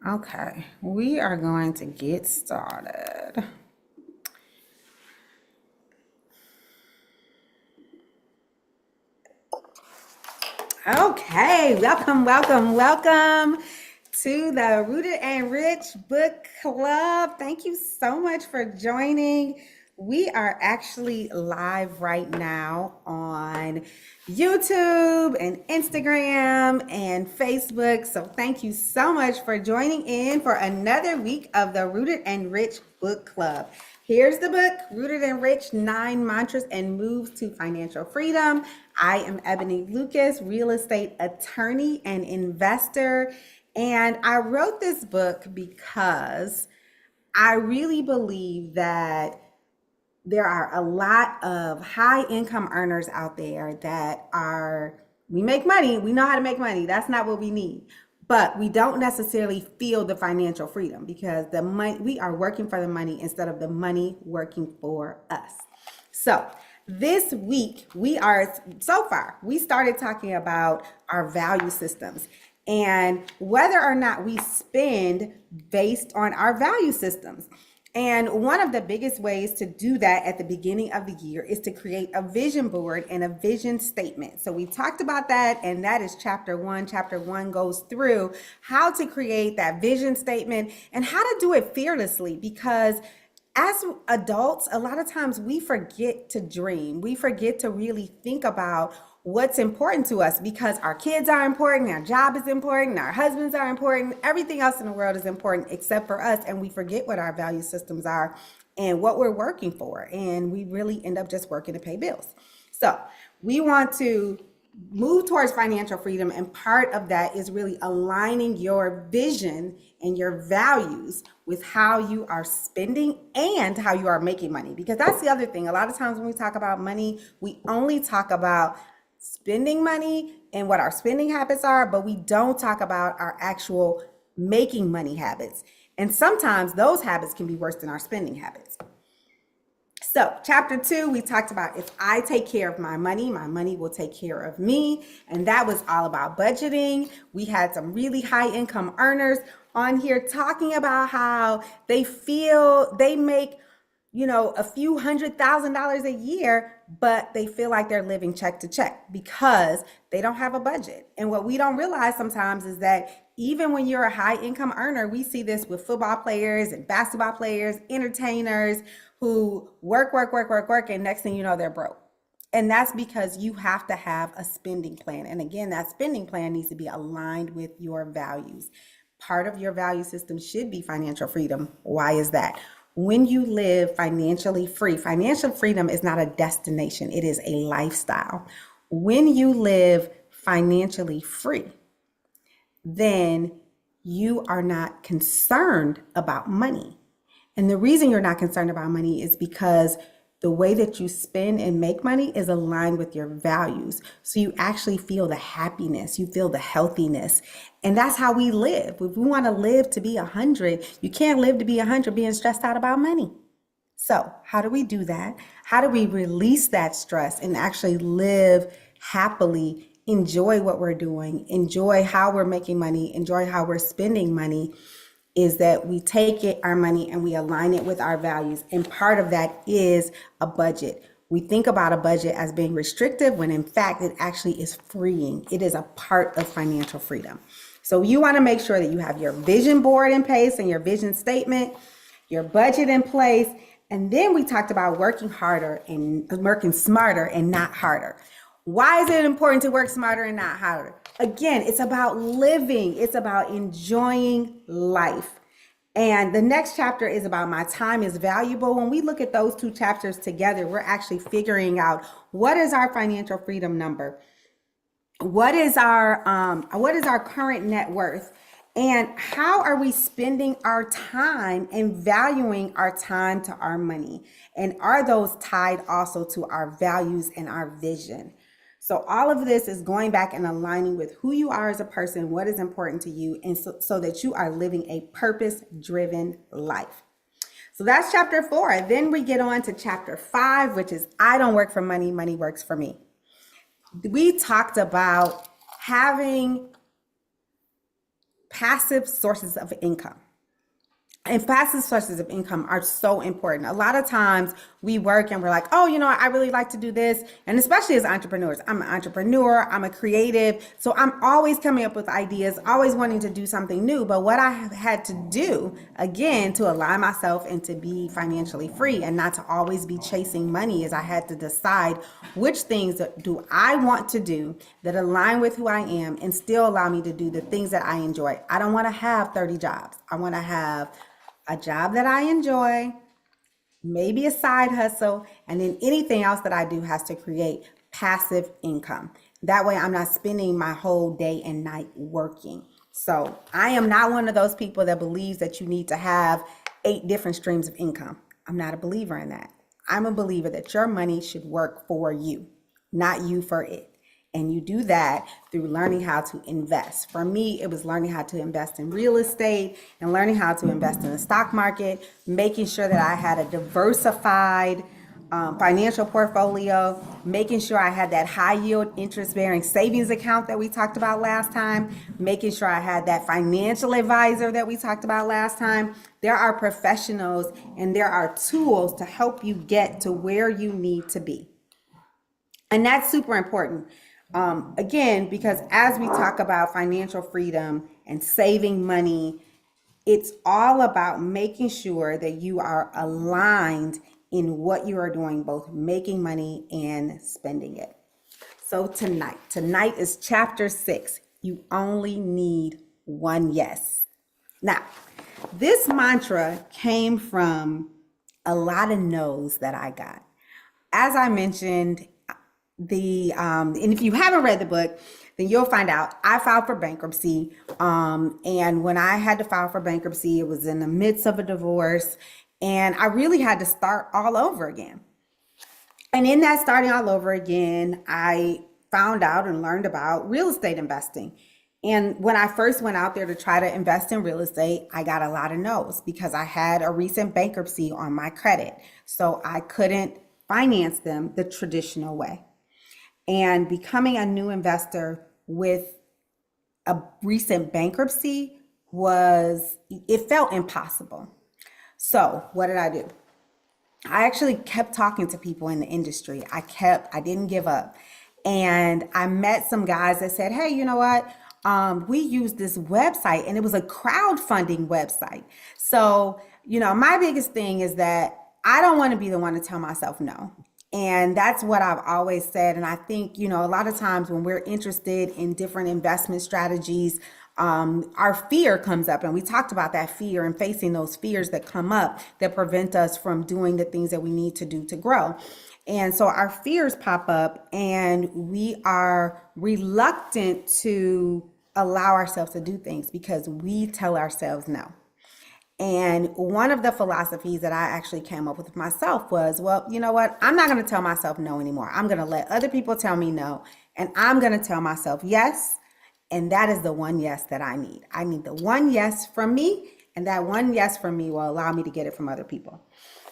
Okay, we are going to get started. Okay, welcome to the Rooted and Rich Book Club. Thank you so much for joining. We are actually live right now on YouTube and Instagram and Facebook. So thank you so much for joining in for another week of the Rooted and Rich Book Club. Here's the book, Rooted and Rich, 9 Mantras and Moves to Financial Freedom. I am Ebony Lucas, real estate attorney and investor. And I wrote this book because I really believe that there are a lot of high income earners out there that we make money, we know how to make money. That's not what we need. But we don't necessarily feel the financial freedom because the money, we are working for the money instead of the money working for us. So this week we started talking about our value systems and whether or not we spend based on our value systems. And one of the biggest ways to do that at the beginning of the year is to create a vision board and a vision statement. So we talked about that, and that is chapter 1. Chapter 1 goes through how to create that vision statement and how to do it fearlessly, because as adults, a lot of times we forget to dream. We forget to really think about what's important to us because our kids are important, our job is important, our husbands are important, everything else in the world is important except for us. And we forget what our value systems are and what we're working for. And we really end up just working to pay bills. So we want to move towards financial freedom, and part of that is really aligning your vision and your values with how you are spending and how you are making money. Because that's the other thing. A lot of times when we talk about money, we only talk about spending money and what our spending habits are, but we don't talk about our actual making money habits. And sometimes those habits can be worse than our spending habits. So chapter 2, we talked about if I take care of my money will take care of me. And that was all about budgeting. We had some really high income earners on here talking about how they feel they make, a few $100,000 a year, but they feel like they're living check to check because they don't have a budget. And what we don't realize sometimes is that even when you're a high income earner, we see this with football players and basketball players, entertainers who work, and next thing you know, they're broke. And that's because you have to have a spending plan. And again, that spending plan needs to be aligned with your values. Part of your value system should be financial freedom. Why is that? When you live financially free, financial freedom is not a destination, it is a lifestyle. When you live financially free, then you are not concerned about money. And the reason you're not concerned about money is because the way that you spend and make money is aligned with your values. So you actually feel the happiness, you feel the healthiness. And that's how we live. If we want to live to be 100, you can't live to be 100 being stressed out about money. So how do we do that? How do we release that stress and actually live happily, enjoy what we're doing, enjoy how we're making money, enjoy how we're spending money? Is that we take our money and we align it with our values. And part of that is a budget. We think about a budget as being restrictive when in fact it actually is freeing. It is a part of financial freedom. So you want to make sure that you have your vision board in place and your vision statement, your budget in place. And then we talked about working smarter and not harder. Why is it important to work smarter and not harder? Again, it's about living. It's about enjoying life. And the next chapter is about my time is valuable. When we look at those two chapters together, we're actually figuring out what is our financial freedom number? What is our current net worth? And how are we spending our time and valuing our time to our money? And are those tied also to our values and our vision? So all of this is going back and aligning with who you are as a person, what is important to you, and so that you are living a purpose-driven life. So that's chapter 4. Then we get on to chapter 5, which is I don't work for money, money works for me. We talked about passive sources of income. And passive sources of income are so important. A lot of times we work and we're like, oh, I really like to do this. And especially as entrepreneurs, I'm an entrepreneur, I'm a creative. So I'm always coming up with ideas, always wanting to do something new. But what I have had to do, again, to align myself and to be financially free and not to always be chasing money, is I had to decide which things do I want to do that align with who I am and still allow me to do the things that I enjoy. I don't want to have 30 jobs. I want to have a job that I enjoy, maybe a side hustle, and then anything else that I do has to create passive income. That way I'm not spending my whole day and night working. So I am not one of those people that believes that you need to have 8 different streams of income. I'm not a believer in that. I'm a believer that your money should work for you, not you for it. And you do that through learning how to invest. For me, it was learning how to invest in real estate and learning how to invest in the stock market, making sure that I had a diversified financial portfolio, making sure I had that high yield interest bearing savings account that we talked about last time, making sure I had that financial advisor that we talked about last time. There are professionals and there are tools to help you get to where you need to be. And that's super important. Again, because as we talk about financial freedom and saving money, it's all about making sure that you are aligned in what you are doing, both making money and spending it. So tonight is chapter 6. You only need one yes. Now, this mantra came from a lot of no's that I got. As I mentioned, and if you haven't read the book, then you'll find out I filed for bankruptcy. And when I had to file for bankruptcy, it was in the midst of a divorce, and I really had to start all over again. And in that starting all over again, I found out and learned about real estate investing. And when I first went out there to try to invest in real estate, I got a lot of no's because I had a recent bankruptcy on my credit. So I couldn't finance them the traditional way. And becoming a new investor with a recent bankruptcy it felt impossible. So what did I do? I actually kept talking to people in the industry. I didn't give up. And I met some guys that said, hey, you know what? We used this website, and it was a crowdfunding website. So, my biggest thing is that I don't want to be the one to tell myself no. And that's what I've always said. And I think, a lot of times when we're interested in different investment strategies, our fear comes up, and we talked about that fear and facing those fears that come up that prevent us from doing the things that we need to do to grow. And so our fears pop up, and we are reluctant to allow ourselves to do things because we tell ourselves no. And one of the philosophies that I actually came up with myself was, well, you know what? I'm not going to tell myself no anymore. I'm going to let other people tell me no, and I'm going to tell myself yes. And that is the one yes that I need. I need the one yes from me, and that one yes from me will allow me to get it from other people.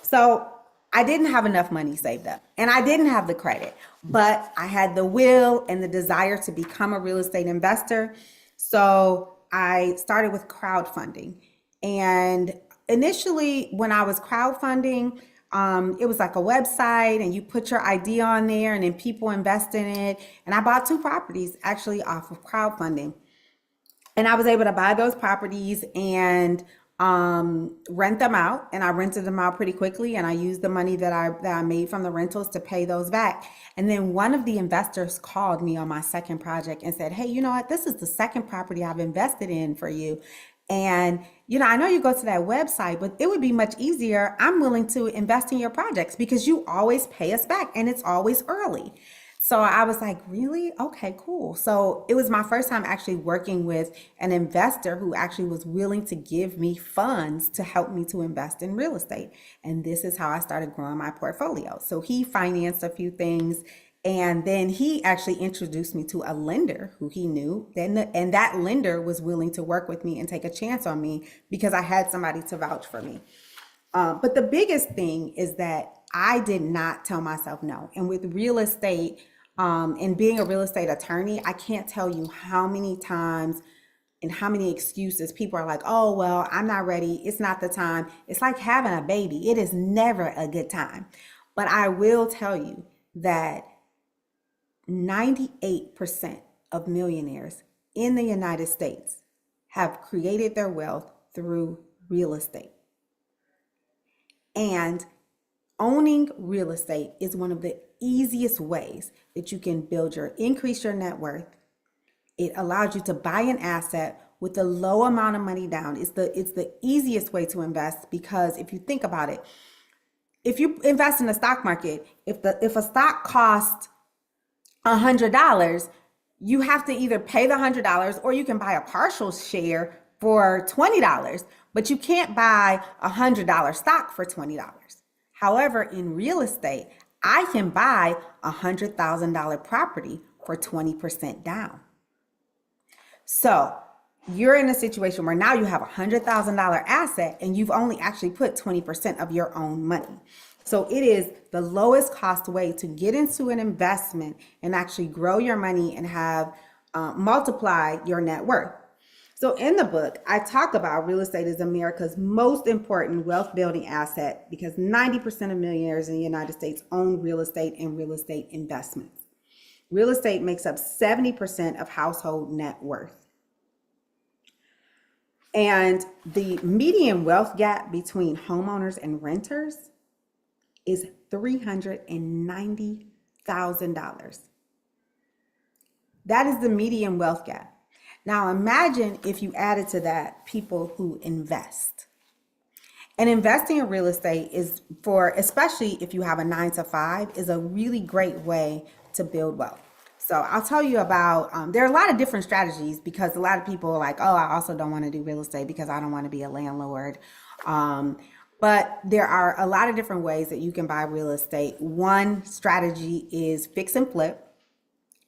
So I didn't have enough money saved up, and I didn't have the credit, but I had the will and the desire to become a real estate investor. So I started with crowdfunding. And initially, when I was crowdfunding, it was like a website, and you put your idea on there, and then people invest in it. And I bought 2 properties actually off of crowdfunding. And I was able to buy those properties and rent them out. And I rented them out pretty quickly. And I used the money that I made from the rentals to pay those back. And then one of the investors called me on my second project and said, hey, you know what? This is the second property I've invested in for you. And, I know you go to that website, but it would be much easier. I'm willing to invest in your projects because you always pay us back, and it's always early. So I was like, really? Okay, cool. So it was my first time actually working with an investor who actually was willing to give me funds to help me to invest in real estate. And this is how I started growing my portfolio. So he financed a few things. And then he actually introduced me to a lender who he knew. And that lender was willing to work with me and take a chance on me because I had somebody to vouch for me. But the biggest thing is that I did not tell myself no. And with real estate and being a real estate attorney, I can't tell you how many times and how many excuses people are like, oh, well, I'm not ready. It's not the time. It's like having a baby. It is never a good time. But I will tell you that 98% of millionaires in the United States have created their wealth through real estate. And owning real estate is one of the easiest ways that you can increase your net worth. It allows you to buy an asset with a low amount of money down. It's the easiest way to invest, because if you think about it, if you invest in the stock market, if a stock costs $100, you have to either pay the $100 or you can buy a partial share for $20, but you can't buy a $100 stock for $20. However, in real estate, I can buy a $100,000 property for 20% down. So you're in a situation where now you have a $100,000 asset and you've only actually put 20% of your own money. So it is the lowest cost way to get into an investment and actually grow your money and have multiply your net worth. So in the book, I talk about real estate as America's most important wealth building asset, because 90% of millionaires in the United States own real estate and real estate investments. Real estate makes up 70% of household net worth. And the median wealth gap between homeowners and renters is $390,000. That is the median wealth gap. Now imagine if you added to that people who invest. And investing in real estate is especially if you have a 9-to-5, is a really great way to build wealth. So I'll tell you about, there are a lot of different strategies, because a lot of people are like, oh, I also don't want to do real estate because I don't want to be a landlord. But there are a lot of different ways that you can buy real estate. One strategy is fix and flip.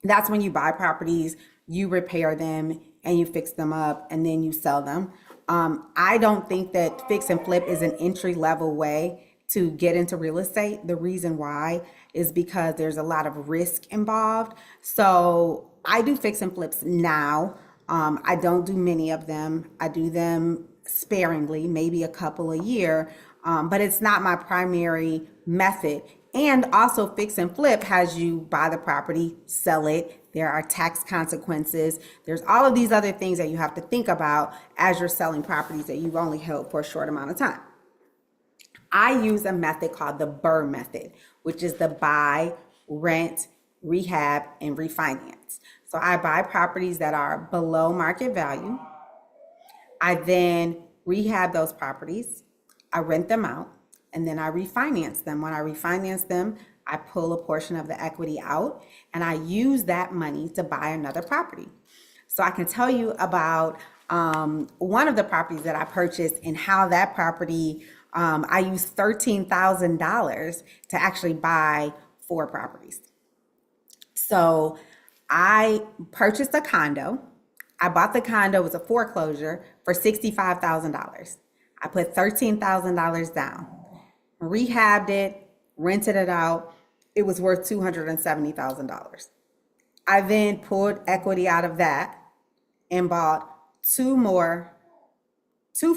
That's when you buy properties, you repair them, and you fix them up, and then you sell them. I don't think that fix and flip is an entry-level way to get into real estate. The reason why is because there's a lot of risk involved. So I do fix and flips now. I don't do many of them. I do them sparingly, maybe a couple a year, but it's not my primary method. And also fix and flip has you buy the property, sell it. There are tax consequences. There's all of these other things that you have to think about as you're selling properties that you've only held for a short amount of time. I use a method called the BRRRR method, which is the buy, rent, rehab, and refinance. So I buy properties that are below market value. I then rehab those properties. I rent them out, and then I refinance them. When I refinance them, I pull a portion of the equity out, and I use that money to buy another property. So I can tell you about one of the properties that I purchased, and how that property, I used $13,000 to actually buy 4 properties. So I purchased a condo. I bought the condo, it was a foreclosure, for $65,000. I put $13,000 down, rehabbed it, rented it out. It was worth $270,000. I then pulled equity out of that and bought 2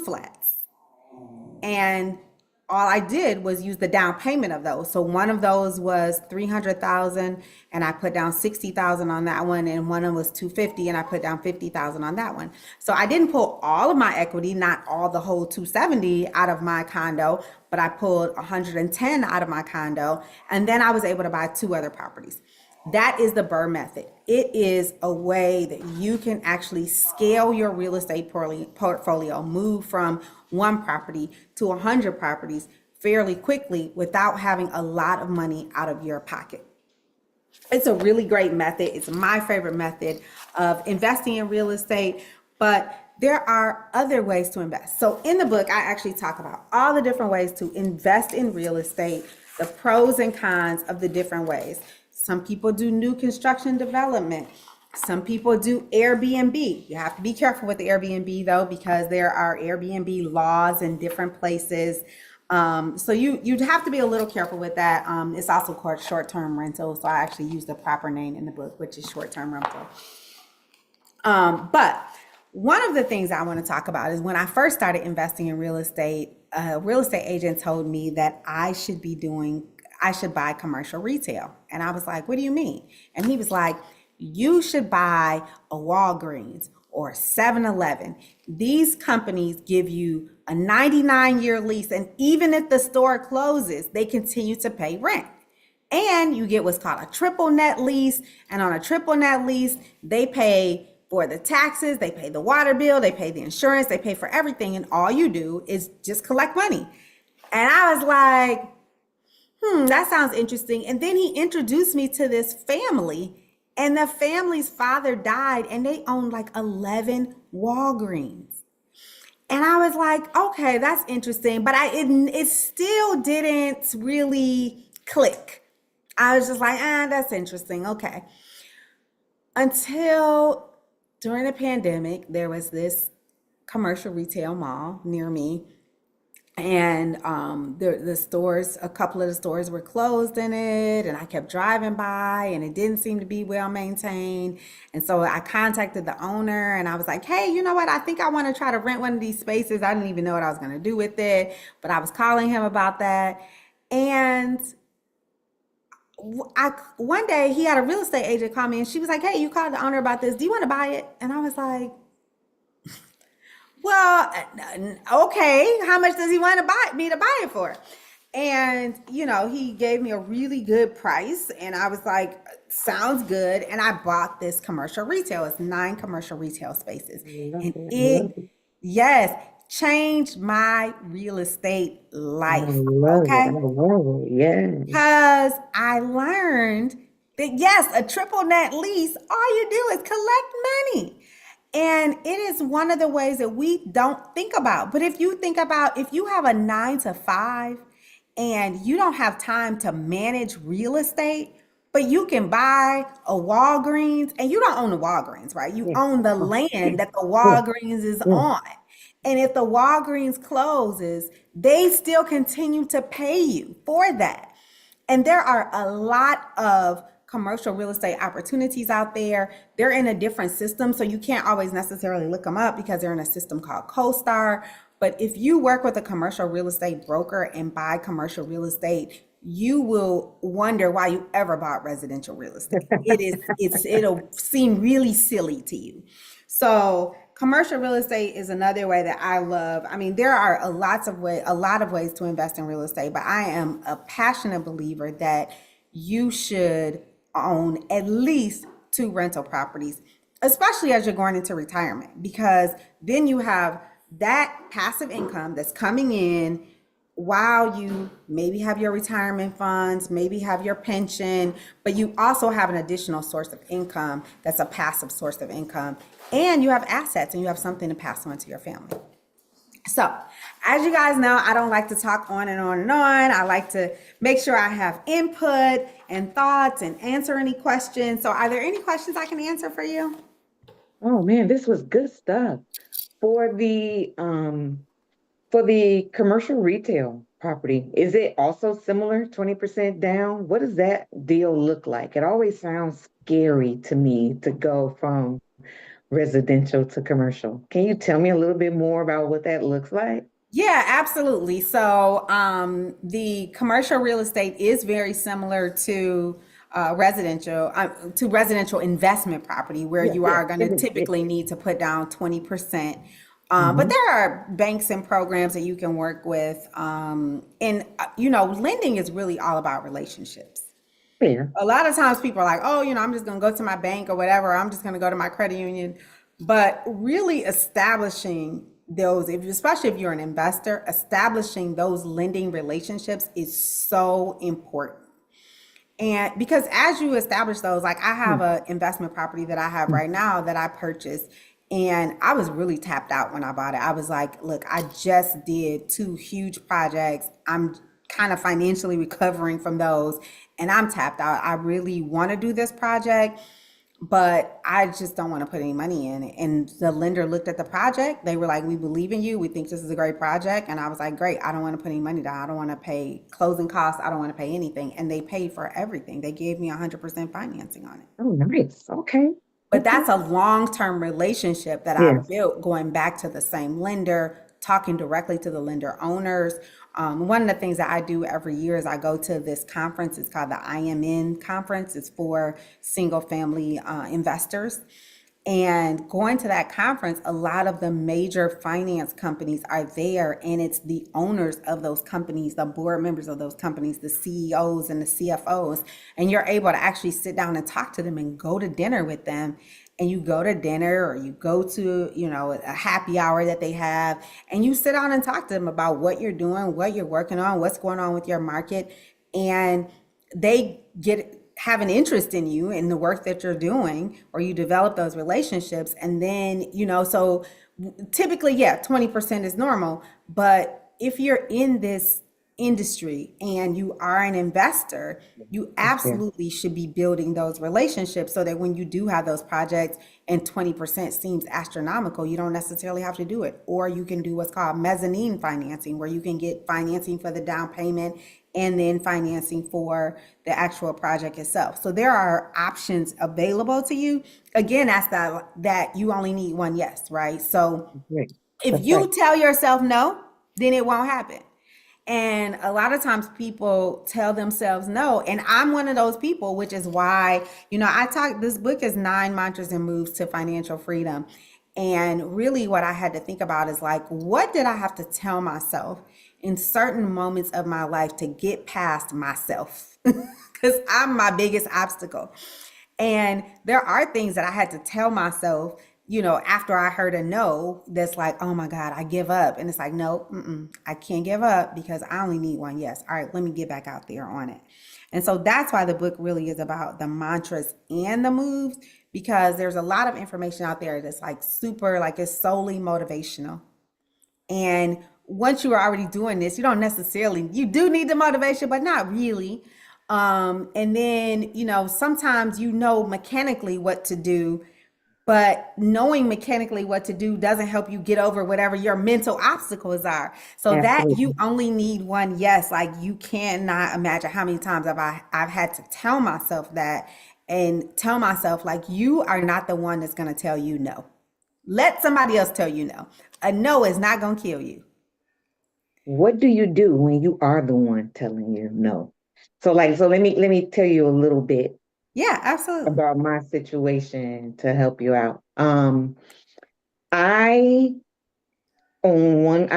flats. And all I did was use the down payment of those. So one of those was $300,000, and I put down $60,000 on that one, and one of them was $250,000, and I put down $50,000 on that one. So I didn't pull all of my equity, not all the whole $270,000 out of my condo, but I pulled $110,000 out of my condo, and then I was able to buy 2 other properties. That is the BRRRR method. It is a way that you can actually scale your real estate portfolio, move from 1 property to 100 properties fairly quickly without having a lot of money out of your pocket. It's a really great method. It's my favorite method of investing in real estate, but there are other ways to invest. So in the book, I actually talk about all the different ways to invest in real estate, the pros and cons of the different ways. Some people do new construction development. Some people do Airbnb. You have to be careful with the Airbnb though, because there are Airbnb laws in different places. So you'd have to be a little careful with that. It's also called short-term rental. So I actually use the proper name in the book, which is short-term rental. But One of the things I want to talk about is when I first started investing in real estate, a real estate agent told me that I should buy commercial retail. And I was like, what do you mean? And he was like, you should buy a Walgreens or 7-Eleven. These companies give you a 99-year lease. And even if the store closes, they continue to pay rent. And you get what's called a triple net lease. And on a triple net lease, they pay for the taxes, they pay the water bill, they pay the insurance, they pay for everything. And all you do is just collect money. And I was like, that sounds interesting. And then he introduced me to this family, and the family's father died, and they owned like 11 Walgreens. And I was like, okay, that's interesting. But it still didn't really click. I was just like, that's interesting. Okay. Until during the pandemic, there was this commercial retail mall near me. And the stores, a couple of the stores were closed in it, and I kept driving by, and it didn't seem to be well maintained. And so I contacted the owner, and I was like, "Hey, you know what? I think I want to try to rent one of these spaces." I didn't even know what I was going to do with it, but I was calling him about that. And one day he had a real estate agent call me, and she was like, "Hey, you called the owner about this. Do you want to buy it?" And I was like, well, okay, how much does he want to buy me to buy it for? And he gave me a really good price, and I was like, sounds good. And I bought this commercial retail. It's 9 commercial retail spaces. I love And it. I love it, it. yes, changed my real estate I life. love it. I Okay. love it. Yeah. Because I learned that, yes, a triple net lease, all you do is collect money. And it is one of the ways that we don't think about. But if you think about, if you have a 9 to 5 and you don't have time to manage real estate, but you can buy a Walgreens, and you don't own the Walgreens, right? You Yeah. own the Oh, land that the yeah. Walgreens is Yeah. on. And if the Walgreens closes, they still continue to pay you for that. And there are a lot of commercial real estate opportunities out there. They're in a different system, so you can't always necessarily look them up because they're in a system called CoStar. But if you work with a commercial real estate broker and buy commercial real estate, you will wonder why you ever bought residential real estate. It'll seem really silly to you. So commercial real estate is another way that I love. I mean, there are a lot of ways to invest in real estate, but I am a passionate believer that you should own at least 2 rental properties, especially as you're going into retirement, because then you have that passive income that's coming in while you maybe have your retirement funds, maybe have your pension, but you also have an additional source of income that's a passive source of income. And you have assets, and you have something to pass on to your family. So, as you guys know, I don't like to talk on and on and on. I like to make sure I have input and thoughts and answer any questions. So, are there any questions I can answer for you? Oh man, this was good stuff. For the commercial retail property, is it also similar, 20% down? What does that deal look like? It always sounds scary to me to go from residential to commercial. Can you tell me a little bit more about what that looks like? Yeah, absolutely. So, the commercial real estate is very similar to residential investment property, where Yeah, you yeah, are going to it is. It typically is. need to put down 20%. But Mm-hmm. there are banks and programs that you can work with. And, lending is really all about relationships. Fair. A lot of times people are like, oh, I'm just going to go to my bank or whatever. I'm just going to go to my credit union. But really establishing those, especially if you're an investor, establishing those lending relationships is so important. And because as you establish those, like I have a investment property that I have right now that I purchased, and I was really tapped out when I bought it. I was like, look, I just did 2 huge projects. I'm kind of financially recovering from those, and I'm tapped out. I really want to do this project, but I just don't want to put any money in it. And the lender looked at the project. They were like, we believe in you. We think this is a great project. And I was like, great. I don't want to put any money down. I don't want to pay closing costs. I don't want to pay anything. And they paid for everything. They gave me 100% financing on it. Oh, nice. Okay. But that's a long-term relationship that I've Yes. built going back to the same lender, talking directly to the lender owners. One of the things that I do every year is I go to this conference. It's called the IMN conference. It's for single family investors. And going to that conference, a lot of the major finance companies are there, and it's the owners of those companies, the board members of those companies, the CEOs and the CFOs. And you're able to actually sit down and talk to them and go to dinner with them. And you go to dinner or you go to, a happy hour that they have, and you sit down and talk to them about what you're doing, what you're working on, what's going on with your market. And they have an interest in you and the work that you're doing, or you develop those relationships. And then, so typically, yeah, 20% is normal. But if you're in this industry and you are an investor, you Yeah. absolutely should be building those relationships so that when you do have those projects and 20% seems astronomical, you don't necessarily have to do it. Or you can do what's called mezzanine financing, where you can get financing for the down payment and then financing for the actual project itself. So there are options available to you. Again, that's that you only need one yes, right? So Right. if That's right. you tell yourself no, then it won't happen. And a lot of times people tell themselves no. And I'm one of those people, which is why, this book is 9 Mantras and Moves to Financial Freedom. And really what I had to think about is like, what did I have to tell myself in certain moments of my life to get past myself? Because I'm my biggest obstacle. And there are things that I had to tell myself, after I heard a no, that's like, oh my God, I give up. And it's like, no, I can't give up because I only need one yes. All right, let me get back out there on it. And so that's why the book really is about the mantras and the moves, because there's a lot of information out there that's like super, like it's solely motivational. And once you are already doing this, you do need the motivation, but not really. And then, sometimes mechanically what to do, but knowing mechanically what to do doesn't help you get over whatever your mental obstacles are. So that you Absolutely. only need one yes. Like you cannot imagine how many times I've had to tell myself that, and tell myself like, you are not the one that's going to tell you no. Let somebody else tell you no. A no is not going to kill you. What do you do when you are the one telling you no? So let me tell you a little bit Yeah, absolutely. about my situation to help you out. I I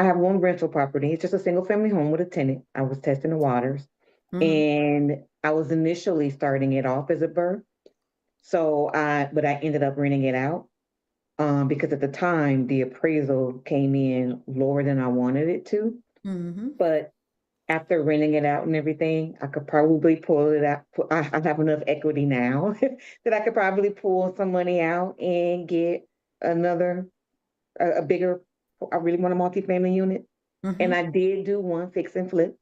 have one rental property. It's just a single family home with a tenant. I was testing the waters, Hmm. and I was initially starting it off as a burr. But I ended up renting it out, because at the time the appraisal came in lower than I wanted it to. Hmm. But after renting it out and everything, I could probably pull it out. I have enough equity now that I could probably pull some money out and get another, a bigger. I really want a multifamily unit, and Hmm. I did do one fix and flip.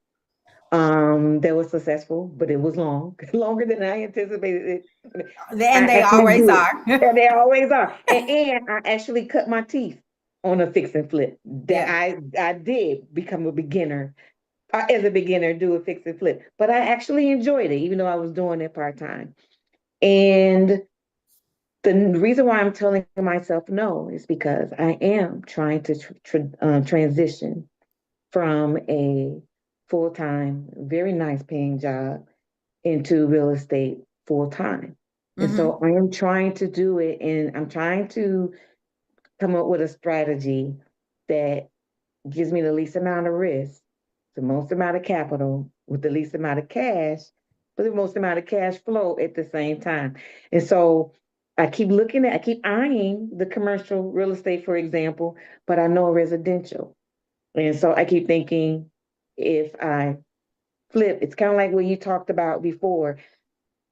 That was successful, but it was long, longer than I anticipated it. I And they actually always did, are. and they always are. And I actually cut my teeth on a fix and flip. That Yeah. I did become a beginner, as a beginner, do a fix and flip. But I actually enjoyed it, even though I was doing it part time. And the reason why I'm telling myself no is because I am trying to transition from a full time, very nice paying job into real estate full time. And Hmm. so I am trying to do it, and I'm trying to come up with a strategy that gives me the least amount of risk, the most amount of capital with the least amount of cash, but the most amount of cash flow at the same time. And so I keep eyeing the commercial real estate, for example, but I know residential. And so I keep thinking, if I flip, it's kind of like what you talked about before.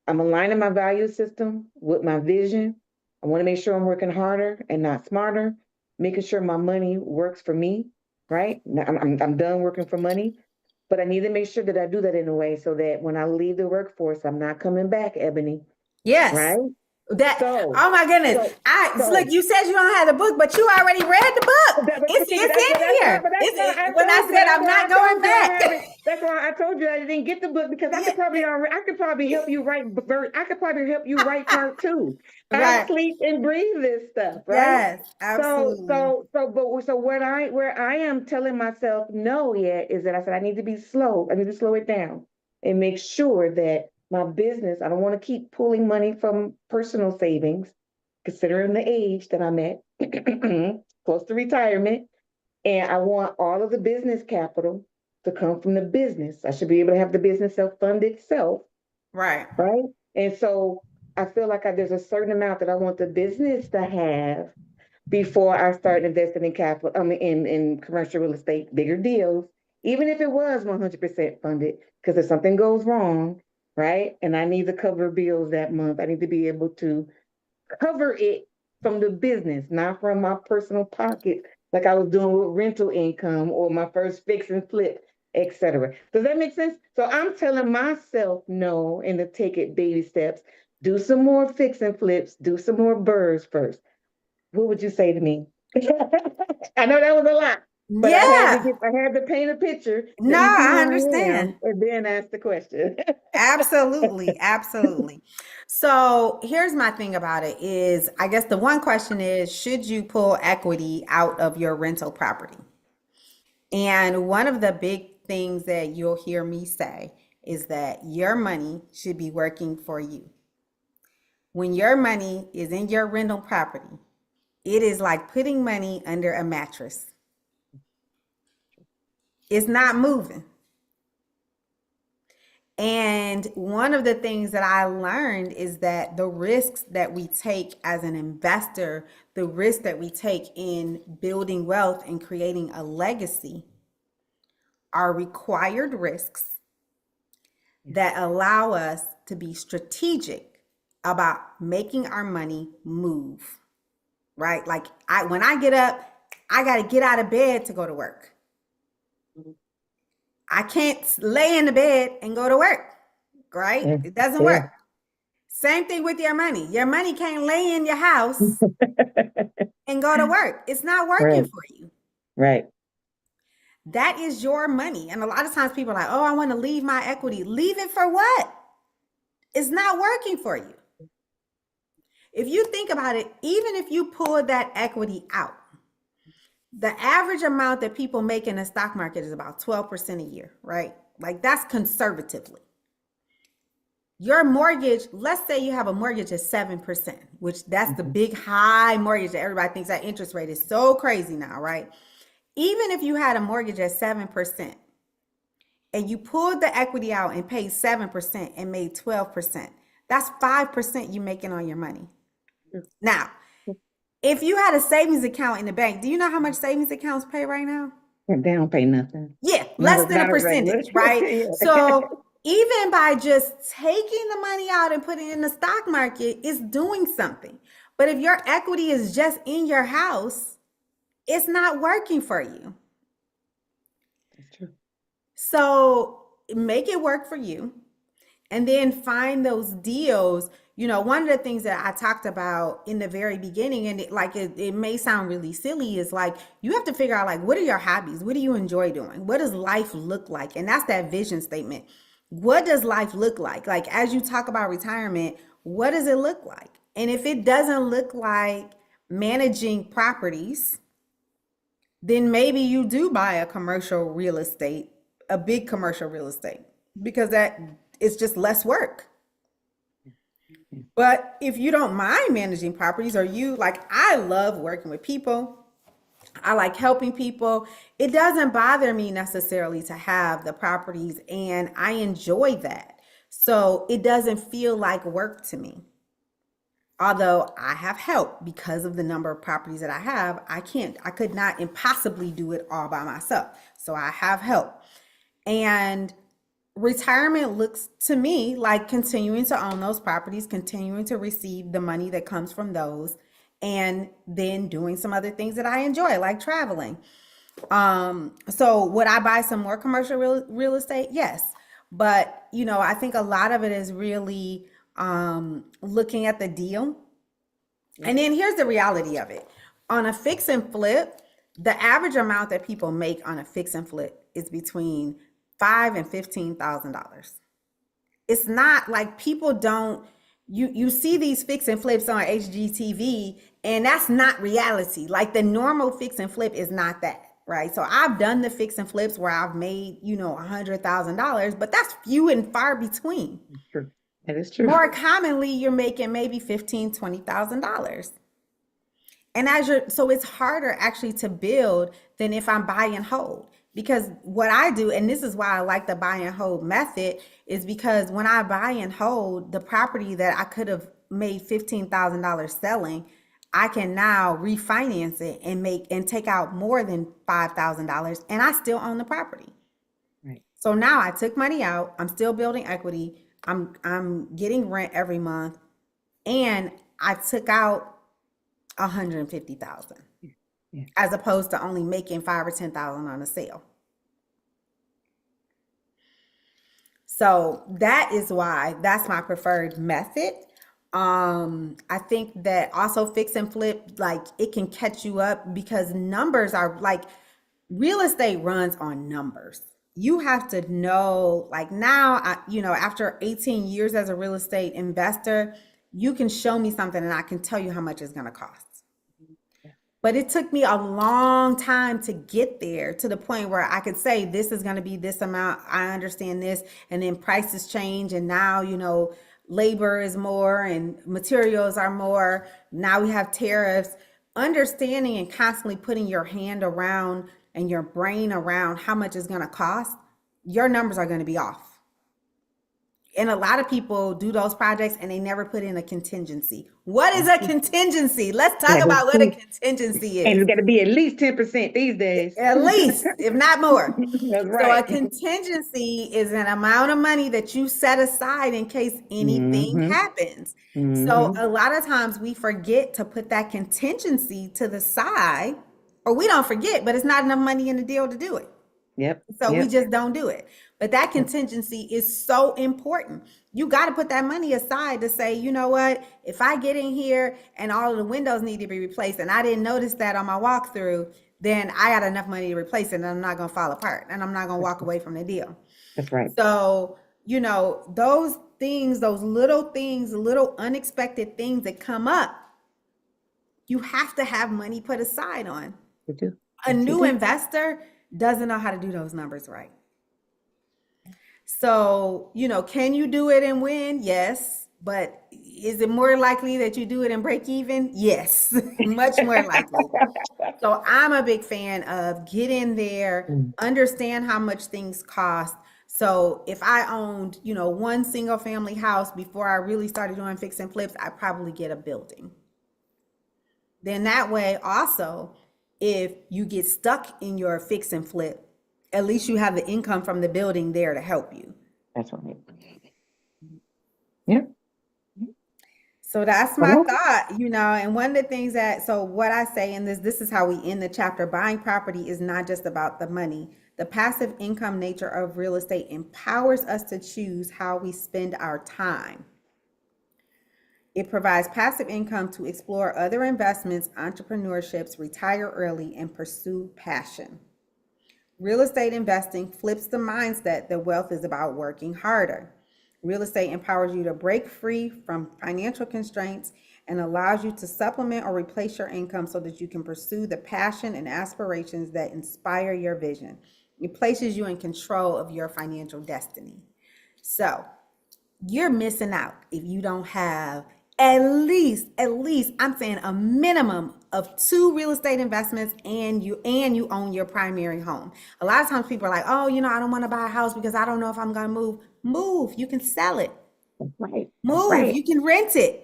I'm aligning my value system with my vision. I want to make sure I'm working harder and not smarter, making sure my money works for me, right? Now, I'm done working for money, but I need to make sure that I do that in a way so that when I leave the workforce, I'm not coming back, Ebony, Yes. right? That, So, oh my goodness. so, Look, so you said you don't have the book, but you already read the book. but see, It's in here. that's why I When I told you. said I'm not going I back. haven't. That's why I told you I didn't get the book, because Yeah. I could probably help you write. I could probably help you write part two. I Right. sleep and breathe this stuff, right? Yes, So, absolutely. so, so, but so where I am telling myself no yet is that I said I need to be slow. I need to slow it down and make sure that my business, I don't want to keep pulling money from personal savings, considering the age that I'm at, close to retirement. And I want all of the business capital to come from the business. I should be able to have the business self-fund itself, Right. right? And so I feel like there's a certain amount that I want the business to have before I start investing in capital, in commercial real estate, bigger deals, even if it was 100% funded, because if something goes wrong, right, and I need to cover bills that month, I need to be able to cover it from the business, not from my personal pocket, like I was doing with rental income or my first fix and flip, etc. Does that make sense? So I'm telling myself no and to take it baby steps. Do some more fix and flips, do some more burrs first. What would you say to me? I know that was a lot, but Yeah. I had to paint a picture so No, you see I who I understand. am and then ask the question. Absolutely, absolutely. So here's my thing about it is I guess the one question is, should you pull equity out of your rental property? And one of the big things that you'll hear me say is that your money should be working for you. When your money is in your rental property, it is like putting money under a mattress. It's not moving. And one of the things that I learned is that the risks that we take as an investor, the risk that we take in building wealth and creating a legacy are required risks that allow us to be strategic about making our money move, right? Like when I get up, I got to get out of bed to go to work. I can't lay in the bed and go to work, right? Yeah, It doesn't work. yeah. Same thing with your money. Your money can't lay in your house and go to work. It's not working Right, for you. right. That is your money. And a lot of times people are like, oh, I want to leave my equity. Leave it for what? It's not working for you. If you think about it, even if you pull that equity out, the average amount that people make in the stock market is about 12% a year, right? Like that's conservatively. Your mortgage, let's say you have a mortgage at 7%, which that's the Mhm. big high mortgage that everybody thinks that interest rate is so crazy now, right? Even if you had a mortgage at 7% and you pulled the equity out and paid 7% and made 12%, that's 5% you making on your money. Now, if you had a savings account in the bank, do you know how much savings accounts pay right now? They don't pay nothing. Yeah, less than a Not a regular. percentage, right? Yeah. So even by just taking the money out and putting it in the stock market, it's doing something. But if your equity is just in your house, it's not working for you. That's true. So make it work for you. And then find those deals. You know, one of the things that I talked about in the very beginning, and it may sound really silly, is like you have to figure out like what are your hobbies? What do you enjoy doing? What does life look like? And that's that vision statement. What does life look like? Like as you talk about retirement, what does it look like? And if it doesn't look like managing properties, then maybe you do buy a commercial real estate, a big commercial real estate, because that is just less work. But if you don't mind managing properties, or you like, I love working with people, I like helping people. It doesn't bother me necessarily to have the properties, and I enjoy that. So it doesn't feel like work to me. Although I have help because of the number of properties that I have, I could not impossibly do it all by myself. So I have help. And retirement looks to me like continuing to own those properties, continuing to receive the money that comes from those, and then doing some other things that I enjoy, like traveling. So would I buy some more commercial real estate? Yes. But, you know, I think a lot of it is really looking at the deal. And then here's the reality of it. On a fix and flip, the average amount that people make on a fix and flip is between $5,000 and $15,000. It's not like people don't you see these fix and flips on HGTV, and that's not reality. Like the normal fix and flip is not that, right? So I've done the fix and flips where I've made, $100,000, but that's few and far between. True. That is true. More commonly, you're making maybe $15,000, $20,000. And so it's harder actually to build than if I'm buy and hold. Because what I do, and this is why I like the buy and hold method, is because when I buy and hold the property that I could have made $15,000 selling, I can now refinance it and take out more than $5,000, and I still own the property. Right. So now I took money out, I'm still building equity, I'm getting rent every month, and I took out 150,000 Yeah. as opposed to only making 5 or 10,000 on a sale. So that is why that's my preferred method. I think that also fix and flip, like it can catch you up because numbers are like real estate runs on numbers. You have to know, like now, after 18 years as a real estate investor, you can show me something and I can tell you how much it's going to cost. But it took me a long time to get there to the point where I could say, this is going to be this amount. I understand this. And then prices change. And now, labor is more and materials are more. Now we have tariffs. Understanding and constantly putting your hand around and your brain around how much it's going to cost, your numbers are going to be off. And a lot of people do those projects and they never put in a contingency. What is a contingency? Let's talk about what a contingency And is. it's got to be at least 10% these days. At least, if not more. That's So a right. contingency is an amount of money that you set aside in case anything happens. So a lot of times we forget to put that contingency to the side, or we don't forget, but it's not enough money in the deal to do it. Yep. So we Yep. just don't do it. But that contingency is so important. You got to put that money aside to say, you know what, if I get in here and all of the windows need to be replaced and I didn't notice that on my walkthrough, then I got enough money to replace it and I'm not going to fall apart and I'm not going to walk away from the deal. That's right. So, those things, those little things, little unexpected things that come up, you have to have money put aside on. You do. A Yes, you new do. investor doesn't know how to do those numbers right. So, can you do it and win? Yes. But is it more likely that you do it and break even? Yes, much more likely. So I'm a big fan of get in there, understand how much things cost. So if I owned, one single family house before I really started doing fix and flips, I'd probably get a building. Then that way also, if you get stuck in your fix and flip, at least you have the income from the building there to help you. That's right. Yep. So that's my Well, thought, and one of the things so what I say in this is how we end the chapter. Buying property is not just about the money. The passive income nature of real estate empowers us to choose how we spend our time. It provides passive income to explore other investments, entrepreneurships, retire early, and pursue passion. Real estate investing flips the mindset that wealth is about working harder. Real estate empowers you to break free from financial constraints and allows you to supplement or replace your income so that you can pursue the passion and aspirations that inspire your vision. It places you in control of your financial destiny. So you're missing out if you don't have at least, I'm saying a minimum of 2 real estate investments and you own your primary home. A lot of times people are like, oh, I don't want to buy a house because I don't know if I'm going to move. Move. You can sell it. that's right. Move. Right. You can rent it.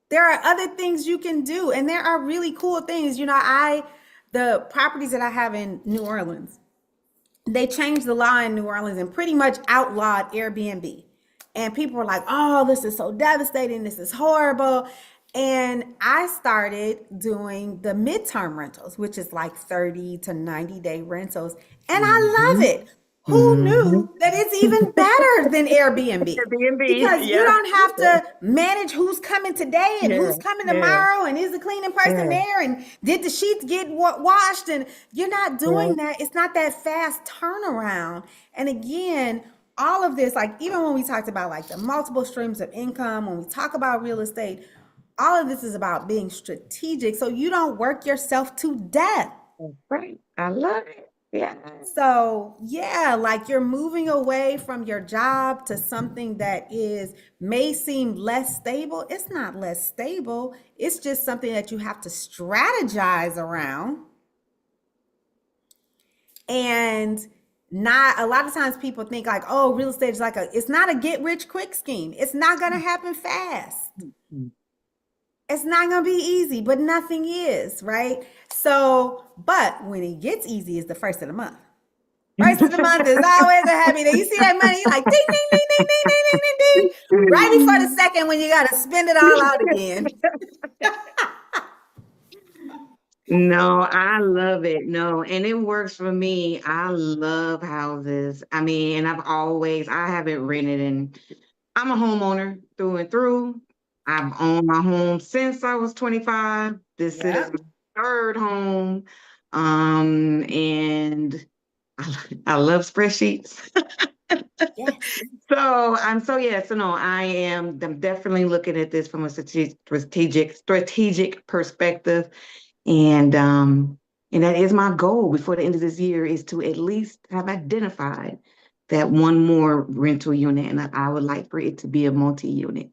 There are other things you can do. And there are really cool things. The properties that I have in New Orleans, they changed the law in New Orleans and pretty much outlawed Airbnb. And people were like, oh, this is so devastating. This is horrible. And I started doing the midterm rentals, which is like 30 to 90-day rentals. And I love it. Who knew that it's even better than Airbnb? Because you don't have to manage who's coming today and who's coming tomorrow and is the cleaning person there and did the sheets get washed, and you're not doing that. It's not that fast turnaround. And again, all of this, like even when we talked about like the multiple streams of income, when we talk about real estate, all of this is about being strategic so you don't work yourself to death. Right. I love it. Yeah. So, yeah, like you're moving away from your job to something that is may seem less stable. It's not less stable. It's just something that you have to strategize around. And not a lot of times people think like, oh, real estate is like it's not a get rich quick scheme. It's not going to happen fast. Mhm. It's not going to be easy, but nothing is, right? So, but when it gets easy is the first of the month. First of the month is always a happy day. You see that money, you're like ding, ding, ding, ding, ding, ding, ding, ding, ding. Right before the second when you got to spend it all out again. No, I love it. No, and it works for me. I love houses. I mean, and I haven't rented, and I'm a homeowner through and through. I've owned my home since I was 25. This is Yeah. my third home. And I love spreadsheets. Yes. So no, I'm definitely looking at this from a strategic perspective. And that is my goal before the end of this year is to at least have identified that one more rental unit, and I would like for it to be a multi-unit.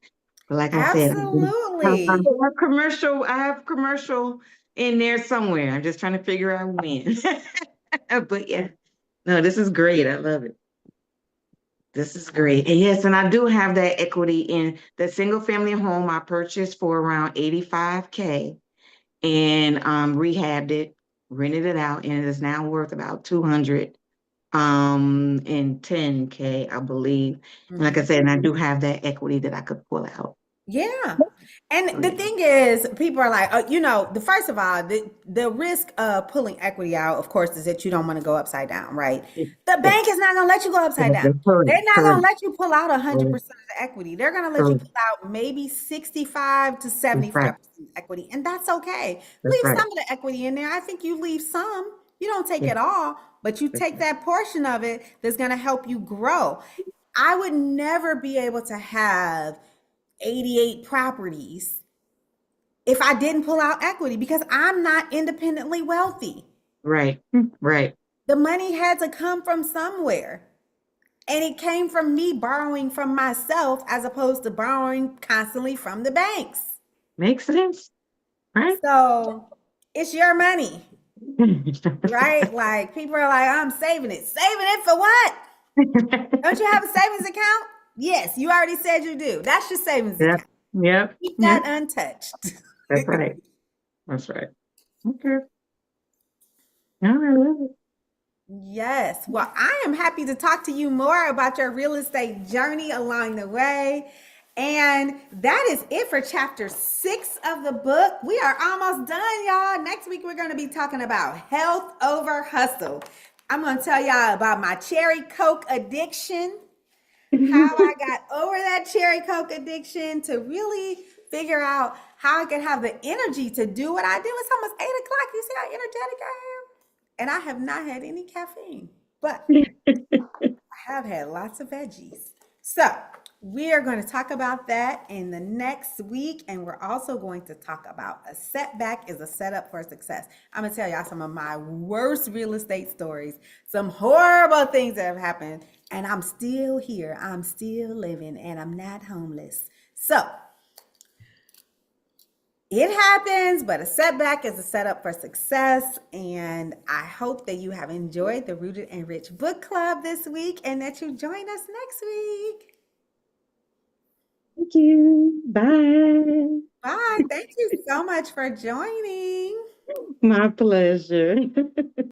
But like I said, Absolutely. I have commercial in there somewhere. I'm just trying to figure out when. But yeah, no, this is great. I love it. This is great. And yes, and I do have that equity in the single family home I purchased for around 85K and rehabbed it, rented it out, and it is now worth about 200 and 10K, I believe. And like I Mhm. said, and I do have that equity that I could pull out. Yeah. And the Yeah. thing is, people are like, the first of all, the risk of pulling equity out, of course, is that you don't want to go upside down, right? The bank is not going to let you go upside down. Correct, They're not going to correct, let you pull out 100% correct, of the equity. They're going to let you correct. pull out maybe 65 to That's right. 75% equity, and that's okay. That's Leave right. some of the equity in there. I think you leave some. You don't take Yeah, it all, but you that's take right. that portion of it that's going to help you grow. I would never be able to have 88 properties if I didn't pull out equity because I'm not independently wealthy. Right. Right. The money had to come from somewhere. And it came from me borrowing from myself as opposed to borrowing constantly from the banks. Makes sense. Right. So it's your money, right? Like people are like, I'm saving it. Saving it for what? Don't you have a savings account? Yes, you already said you do. That's your savings Yep. account. Yep. Keep that Yep. untouched. That's right. That's right. Okay. No, I love it. Yes. Well, I am happy to talk to you more about your real estate journey along the way. And that is it for chapter 6 of the book. We are almost done, y'all. Next week, we're going to be talking about health over hustle. I'm going to tell y'all about my cherry Coke addiction, how I got over that cherry Coke addiction to really figure out how I could have the energy to do what I do. It's almost 8 o'clock. You see how energetic I am? And I have not had any caffeine, but I have had lots of veggies. So we are going to talk about that in the next week. And we're also going to talk about a setback is a setup for success. I'm going to tell y'all some of my worst real estate stories, some horrible things that have happened. And I'm still here. I'm still living and I'm not homeless. So it happens, but a setback is a setup for success. And I hope that you have enjoyed the Rooted and Rich Book Club this week and that you join us next week. Thank you. Bye. Bye. Thank you so much for joining. My pleasure.